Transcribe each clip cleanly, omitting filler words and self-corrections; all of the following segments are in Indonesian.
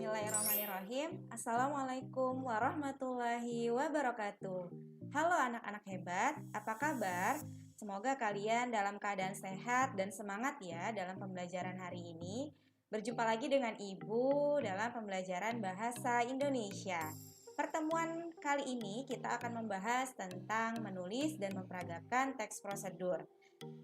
Bismillahirrahmanirrahim. Assalamualaikum warahmatullahi wabarakatuh. Halo anak-anak hebat, apa kabar? Semoga kalian dalam keadaan sehat dan semangat ya dalam pembelajaran hari ini. Berjumpa lagi dengan Ibu dalam pembelajaran bahasa Indonesia. Pertemuan kali ini kita akan membahas tentang menulis dan memperagakan teks prosedur.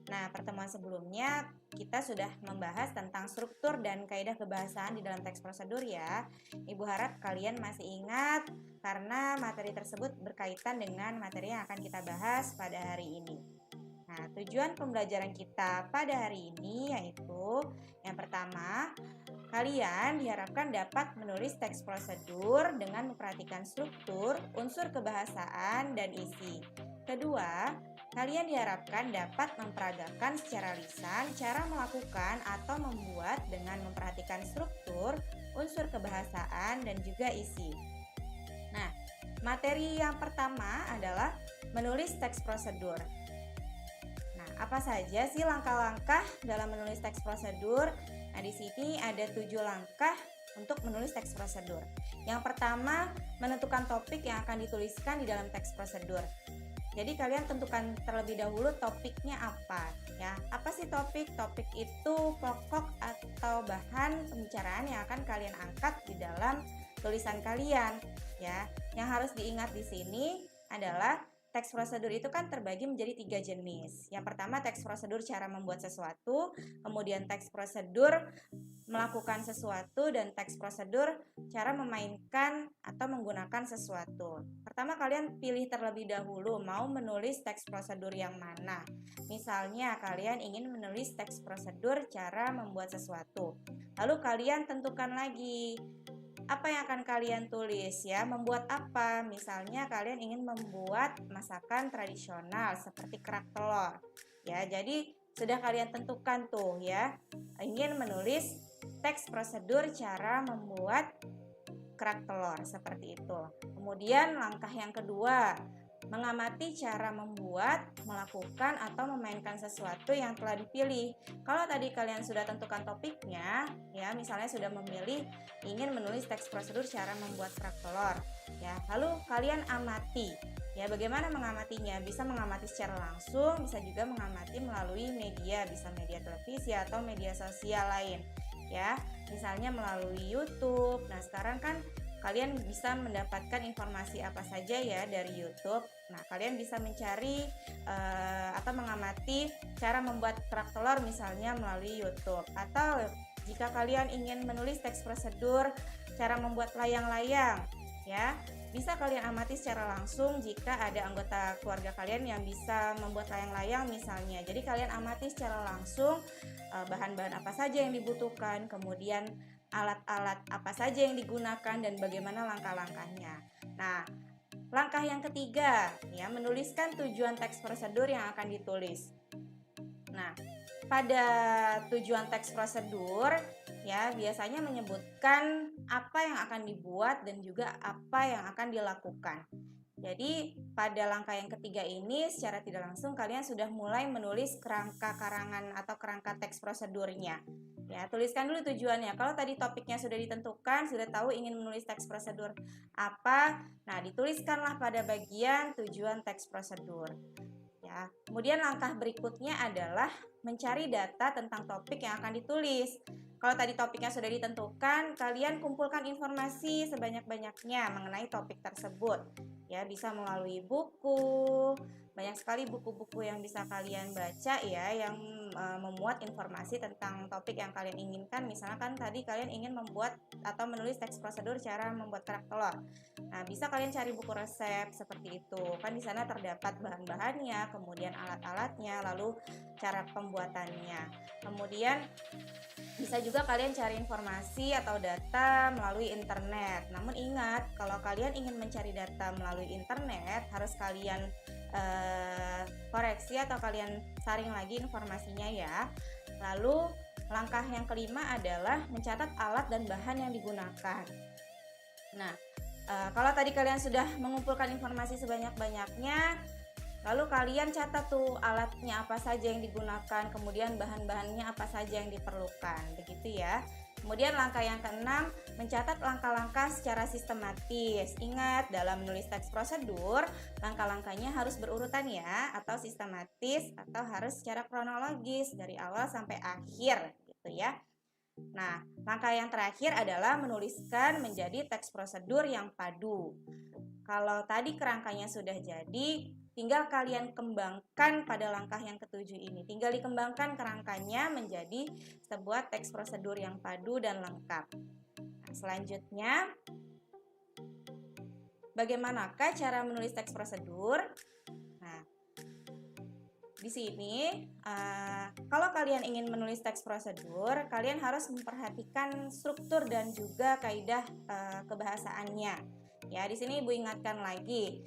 Nah, pertemuan sebelumnya kita sudah membahas tentang struktur dan kaidah kebahasaan di dalam teks prosedur ya. Ibu harap kalian masih ingat karena materi tersebut berkaitan dengan materi yang akan kita bahas pada hari ini. Nah, tujuan pembelajaran kita pada hari ini yaitu yang pertama, kalian diharapkan dapat menulis teks prosedur dengan memperhatikan struktur, unsur kebahasaan, dan isi. Kedua, kalian diharapkan dapat memperagakan secara lisan cara melakukan atau membuat dengan memperhatikan struktur, unsur kebahasaan, dan juga isi. Nah, materi yang pertama adalah menulis teks prosedur. Nah, apa saja sih langkah-langkah dalam menulis teks prosedur? Nah, di sini ada 7 langkah untuk menulis teks prosedur. Yang pertama, menentukan topik yang akan dituliskan di dalam teks prosedur. Jadi kalian tentukan terlebih dahulu topiknya apa ya. Apa sih topik? Topik itu pokok atau bahan pembicaraan yang akan kalian angkat di dalam tulisan kalian ya. Yang harus diingat di sini adalah teks prosedur itu kan terbagi menjadi 3 jenis. Yang pertama teks prosedur cara membuat sesuatu, kemudian teks prosedur melakukan sesuatu, dan teks prosedur cara memainkan atau menggunakan sesuatu. Pertama kalian pilih terlebih dahulu mau menulis teks prosedur yang mana. Misalnya kalian ingin menulis teks prosedur cara membuat sesuatu. Lalu kalian tentukan lagi apa yang akan kalian tulis ya, membuat apa. Misalnya kalian ingin membuat masakan tradisional seperti kerak telur ya. Jadi sudah kalian tentukan tuh ya, ingin menulis teks prosedur cara membuat kerak telur seperti itu. Kemudian langkah yang kedua, mengamati cara membuat, melakukan, atau memainkan sesuatu yang telah dipilih. Kalau tadi kalian sudah tentukan topiknya, ya misalnya sudah memilih ingin menulis teks prosedur cara membuat kerak telur, ya lalu kalian amati. Ya, bagaimana mengamatinya? Bisa mengamati secara langsung, bisa juga mengamati melalui media, bisa media televisi atau media sosial lain. Ya, misalnya melalui YouTube. Nah, sekarang kan kalian bisa mendapatkan informasi apa saja ya dari YouTube. Nah, kalian bisa mencari atau mengamati cara membuat kerak telur misalnya melalui YouTube. Atau jika kalian ingin menulis teks prosedur cara membuat layang-layang, ya bisa kalian amati secara langsung jika ada anggota keluarga kalian yang bisa membuat layang-layang misalnya. Jadi kalian amati secara langsung bahan-bahan apa saja yang dibutuhkan, kemudian alat-alat apa saja yang digunakan, dan bagaimana langkah-langkahnya. Nah, langkah yang ketiga ya, menuliskan tujuan teks prosedur yang akan ditulis. Nah, pada tujuan teks prosedur ya biasanya menyebutkan apa yang akan dibuat dan juga apa yang akan dilakukan. Jadi pada langkah yang ketiga ini secara tidak langsung kalian sudah mulai menulis kerangka karangan atau kerangka teks prosedurnya. Ya, tuliskan dulu tujuannya. Kalau tadi topiknya sudah ditentukan, sudah tahu ingin menulis teks prosedur apa, nah dituliskanlah pada bagian tujuan teks prosedur. Ya, kemudian langkah berikutnya adalah mencari data tentang topik yang akan ditulis. Kalau tadi topiknya sudah ditentukan, kalian kumpulkan informasi sebanyak-banyaknya mengenai topik tersebut. Ya, bisa melalui buku, banyak sekali buku-buku yang bisa kalian baca ya, yang memuat informasi tentang topik yang kalian inginkan. Misalkan tadi kalian ingin membuat atau menulis teks prosedur cara membuat kerak telur. Nah, bisa kalian cari buku resep seperti itu. Kan di sana terdapat bahan-bahannya, kemudian alat-alatnya, lalu cara pembuatannya. Kemudian bisa juga kalian cari informasi atau data melalui internet. Namun ingat, kalau kalian ingin mencari data melalui internet, harus kalian koreksi atau kalian saring lagi informasinya ya. Lalu langkah yang kelima adalah mencatat alat dan bahan yang digunakan. Nah, kalau tadi kalian sudah mengumpulkan informasi sebanyak-banyaknya, lalu kalian catat tuh alatnya apa saja yang digunakan, kemudian bahan-bahannya apa saja yang diperlukan, begitu ya. Kemudian langkah yang keenam, mencatat langkah-langkah secara sistematis. Ingat, dalam menulis teks prosedur, langkah-langkahnya harus berurutan ya, atau sistematis, atau harus secara kronologis dari awal sampai akhir gitu ya. Nah, langkah yang terakhir adalah menuliskan menjadi teks prosedur yang padu. Kalau tadi kerangkanya sudah jadi, tinggal kalian kembangkan pada langkah yang ketujuh ini. Tinggal dikembangkan kerangkanya menjadi sebuah teks prosedur yang padu dan lengkap. Nah, selanjutnya, bagaimanakah cara menulis teks prosedur? Nah, di sini, kalau kalian ingin menulis teks prosedur, kalian harus memperhatikan struktur dan juga kaidah kebahasaannya. Ya, di sini Ibu ingatkan lagi,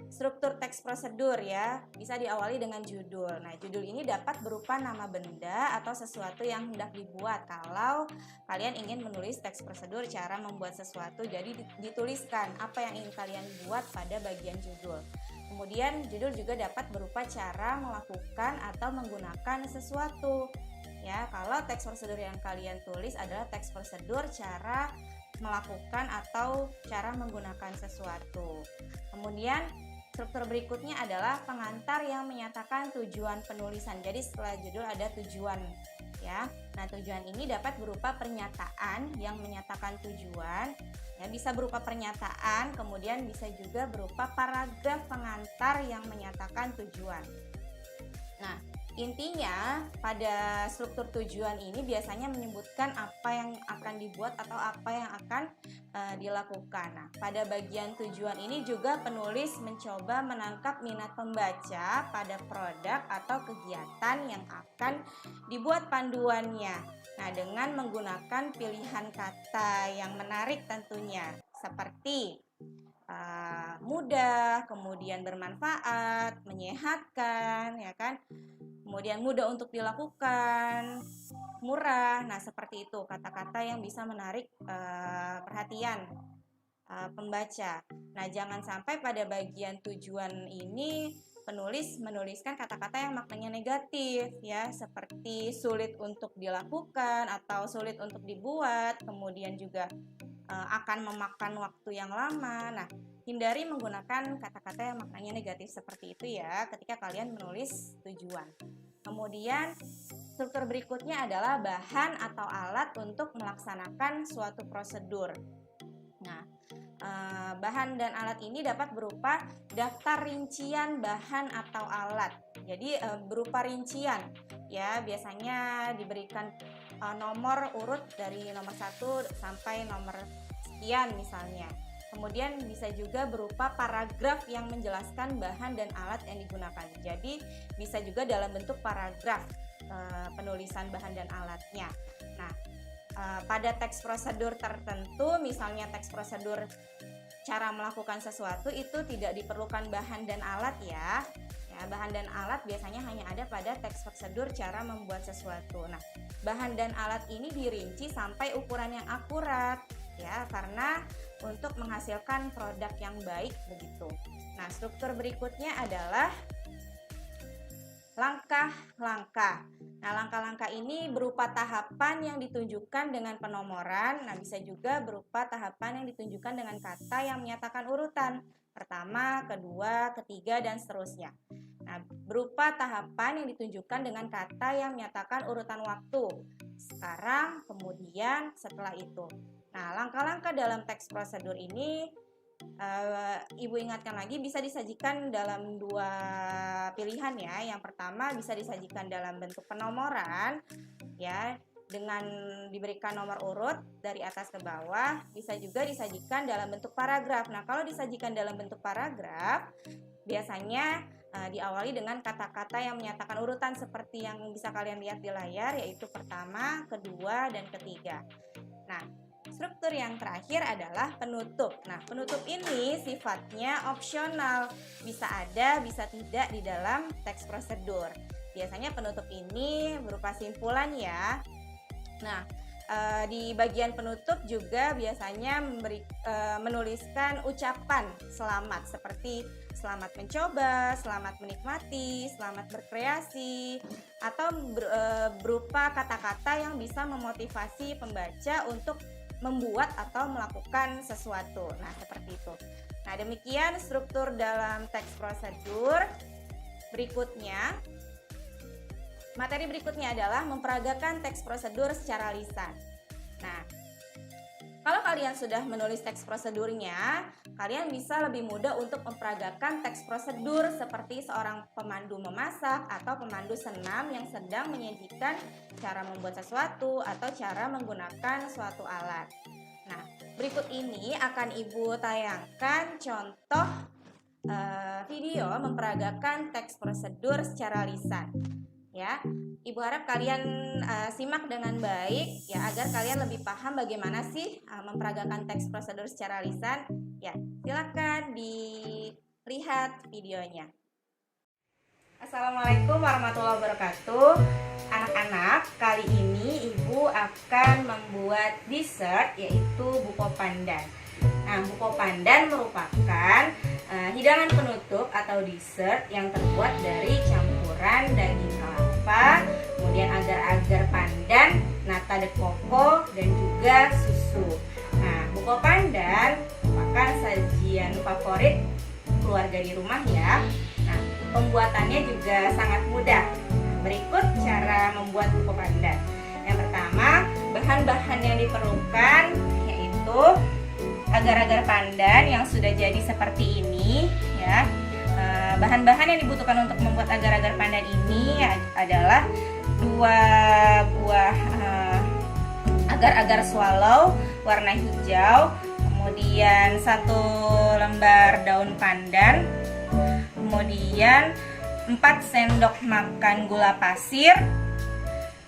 struktur teks prosedur ya, bisa diawali dengan judul. Nah, judul ini dapat berupa nama benda atau sesuatu yang hendak dibuat. Kalau kalian ingin menulis teks prosedur cara membuat sesuatu, jadi dituliskan apa yang ingin kalian buat pada bagian judul. Kemudian judul juga dapat berupa cara melakukan atau menggunakan sesuatu. Ya, kalau teks prosedur yang kalian tulis adalah teks prosedur cara melakukan atau cara menggunakan sesuatu. Kemudian struktur berikutnya adalah pengantar yang menyatakan tujuan penulisan. Jadi setelah judul ada tujuan ya. Nah, tujuan ini dapat berupa pernyataan yang menyatakan tujuan. Ya, bisa berupa pernyataan, kemudian bisa juga berupa paragraf pengantar yang menyatakan tujuan. Nah, intinya pada struktur tujuan ini biasanya menyebutkan apa yang akan dibuat atau apa yang akan dilakukan. Nah, pada bagian tujuan ini juga penulis mencoba menangkap minat pembaca pada produk atau kegiatan yang akan dibuat panduannya. Nah, dengan menggunakan pilihan kata yang menarik tentunya, seperti mudah, kemudian bermanfaat, menyehatkan, ya kan? Kemudian mudah untuk dilakukan, murah. Nah, seperti itu kata-kata yang bisa menarik perhatian pembaca. Nah, jangan sampai pada bagian tujuan ini penulis menuliskan kata-kata yang maknanya negatif ya, seperti sulit untuk dilakukan atau sulit untuk dibuat, kemudian juga akan memakan waktu yang lama. Nah, hindari menggunakan kata-kata yang maknanya negatif seperti itu ya ketika kalian menulis tujuan. Kemudian struktur berikutnya adalah bahan atau alat untuk melaksanakan suatu prosedur. Nah, bahan dan alat ini dapat berupa daftar rincian bahan atau alat. Jadi berupa rincian ya, biasanya diberikan nomor urut dari nomor 1 sampai nomor sekian misalnya. Kemudian bisa juga berupa paragraf yang menjelaskan bahan dan alat yang digunakan. Jadi bisa juga dalam bentuk paragraf penulisan bahan dan alatnya. Nah, pada teks prosedur tertentu, misalnya teks prosedur cara melakukan sesuatu, itu tidak diperlukan bahan dan alat ya. Bahan dan alat biasanya hanya ada pada teks prosedur cara membuat sesuatu. Nah, bahan dan alat ini dirinci sampai ukuran yang akurat ya, karena untuk menghasilkan produk yang baik begitu. Nah, struktur berikutnya adalah langkah-langkah. Nah, langkah-langkah ini berupa tahapan yang ditunjukkan dengan penomoran. Nah, bisa juga berupa tahapan yang ditunjukkan dengan kata yang menyatakan urutan. Pertama, kedua, ketiga, dan seterusnya. Nah, berupa tahapan yang ditunjukkan dengan kata yang menyatakan urutan waktu. Sekarang, kemudian, setelah itu. Nah, langkah-langkah dalam teks prosedur ini Ibu ingatkan lagi bisa disajikan dalam dua pilihan ya. Yang pertama bisa disajikan dalam bentuk penomoran ya, dengan diberikan nomor urut dari atas ke bawah. Bisa juga disajikan dalam bentuk paragraf. Nah, kalau disajikan dalam bentuk paragraf biasanya diawali dengan kata-kata yang menyatakan urutan seperti yang bisa kalian lihat di layar, yaitu pertama, kedua, dan ketiga. Nah, struktur yang terakhir adalah penutup. Nah, penutup ini sifatnya opsional, bisa ada, bisa tidak di dalam teks prosedur. Biasanya penutup ini berupa simpulan ya. Nah, di bagian penutup juga biasanya menuliskan ucapan selamat seperti Selamat mencoba, selamat menikmati, selamat berkreasi, atau berupa kata-kata yang bisa memotivasi pembaca untuk membuat atau melakukan sesuatu. Nah, seperti itu. Nah, demikian struktur dalam teks prosedur. Berikutnya, materi berikutnya adalah memperagakan teks prosedur secara lisan. Nah, kalau kalian sudah menulis teks prosedurnya, kalian bisa lebih mudah untuk memperagakan teks prosedur seperti seorang pemandu memasak atau pemandu senam yang sedang menyajikan cara membuat sesuatu atau cara menggunakan suatu alat. Nah, berikut ini akan Ibu tayangkan contoh video memperagakan teks prosedur secara lisan. Ya, Ibu harap kalian simak dengan baik ya, agar kalian lebih paham bagaimana sih memperagakan teks prosedur secara lisan. Ya, silakan dilihat videonya. Assalamualaikum warahmatullahi wabarakatuh. Anak-anak, kali ini Ibu akan membuat dessert, yaitu buko pandan. Nah, buko pandan merupakan hidangan penutup atau dessert yang terbuat dari campuran daging kelapa, kemudian agar-agar pandan, nata de coco, dan juga susu. Nah, buko pandan merupakan sajian favorit keluarga di rumah ya. Nah, pembuatannya juga sangat mudah. Berikut cara membuat buko pandan. Yang pertama, bahan-bahan yang diperlukan yaitu agar-agar pandan yang sudah jadi seperti ini ya. Bahan-bahan yang dibutuhkan untuk membuat agar-agar pandan ini adalah 2 buah agar-agar swallow warna hijau, kemudian 1 lembar daun pandan, kemudian 4 sendok makan gula pasir,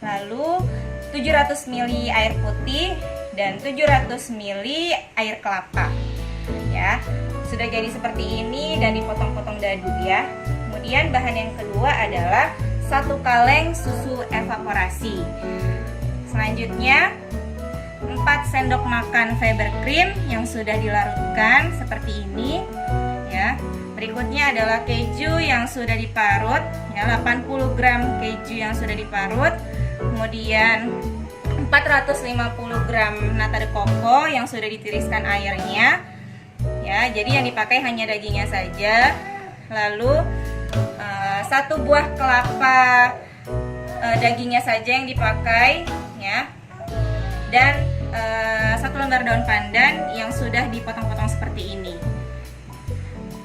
lalu 700 ml air putih dan 700 ml air kelapa ya. Sudah jadi seperti ini dan dipotong-potong dadu ya. Kemudian bahan yang kedua adalah 1 kaleng susu evaporasi. Selanjutnya 4 sendok makan fiber cream yang sudah dilarutkan seperti ini ya. Berikutnya adalah keju yang sudah diparut ya, 80 gram keju yang sudah diparut. Kemudian 450 gram nata de coco yang sudah ditiriskan airnya ya, jadi yang dipakai hanya dagingnya saja. Lalu 1 buah kelapa, dagingnya saja yang dipakai ya, dan 1 lembar daun pandan yang sudah dipotong-potong seperti ini.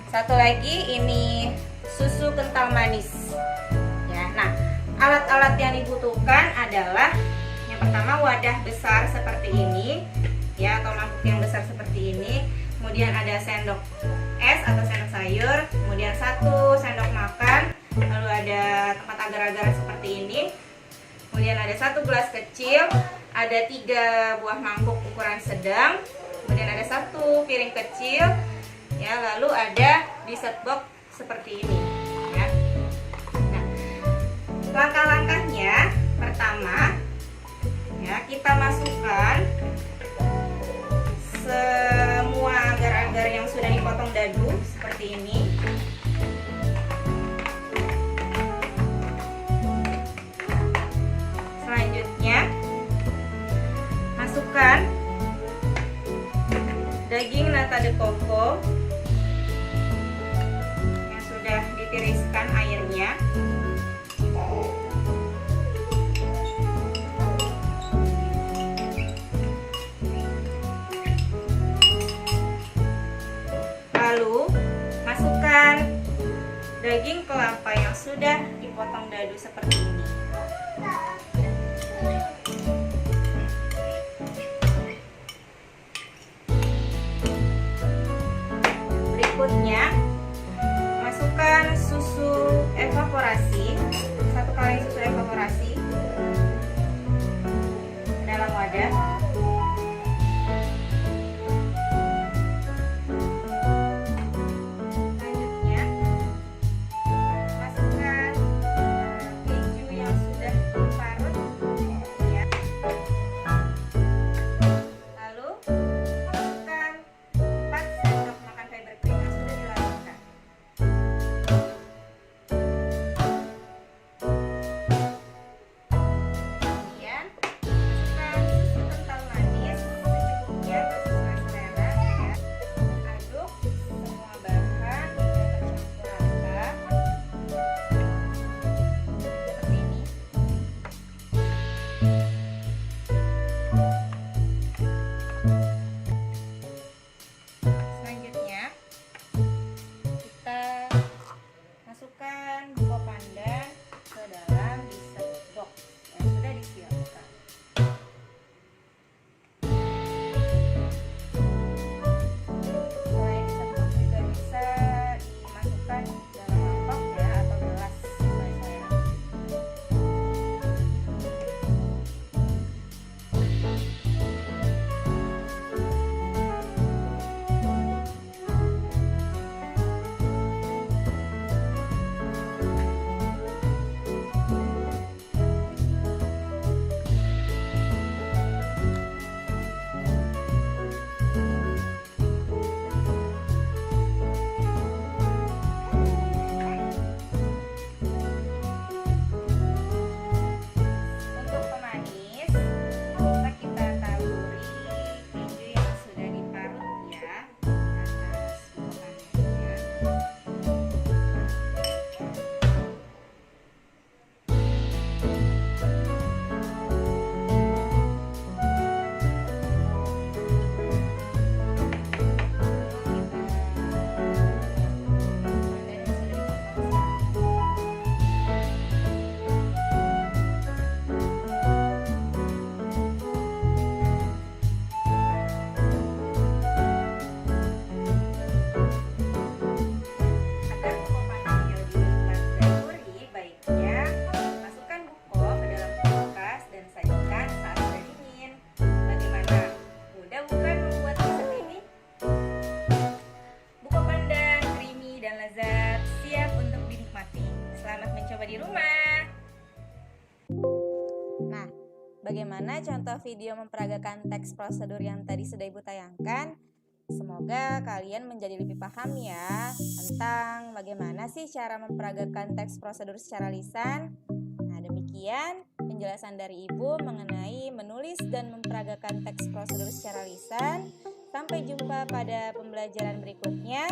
Satu lagi ini susu kental manis ya. Nah, alat-alat yang dibutuhkan adalah yang pertama wadah besar seperti ini ya, atau mangkuk yang besar seperti ini. Kemudian ada sendok es atau sendok sayur, kemudian 1 sendok makan, lalu ada tempat agar-agar seperti ini. Kemudian ada 1 gelas kecil, ada 3 buah mangkuk ukuran sedang, kemudian ada 1 piring kecil ya, lalu ada dessert box seperti ini ya. Nah, langkah-langkahnya pertama ya, kita masukkan semua agar-agar yang sudah dipotong dadu seperti ini. Selanjutnya masukkan daging nata de coco yang sudah ditiriskan airnya. Lalu masukkan daging kelapa yang sudah dipotong dadu seperti ini. Berikutnya masukkan susu evaporasi, 1 kaleng susu evaporasi ke dalam wadah. Selanjutnya masukkan keju yang sudah diparut bagaimana contoh video memperagakan teks prosedur yang tadi sudah Ibu tayangkan. Semoga kalian menjadi lebih paham ya tentang bagaimana sih cara memperagakan teks prosedur secara lisan. Nah, demikian penjelasan dari Ibu mengenai menulis dan memperagakan teks prosedur secara lisan. Sampai jumpa pada pembelajaran berikutnya.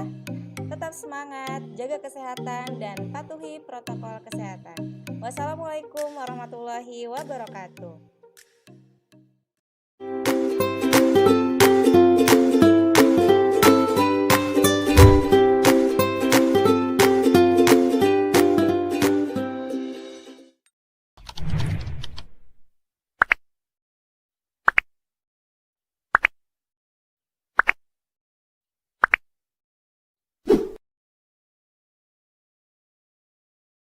Tetap semangat, jaga kesehatan, dan patuhi protokol kesehatan. Wassalamualaikum warahmatullahi wabarakatuh.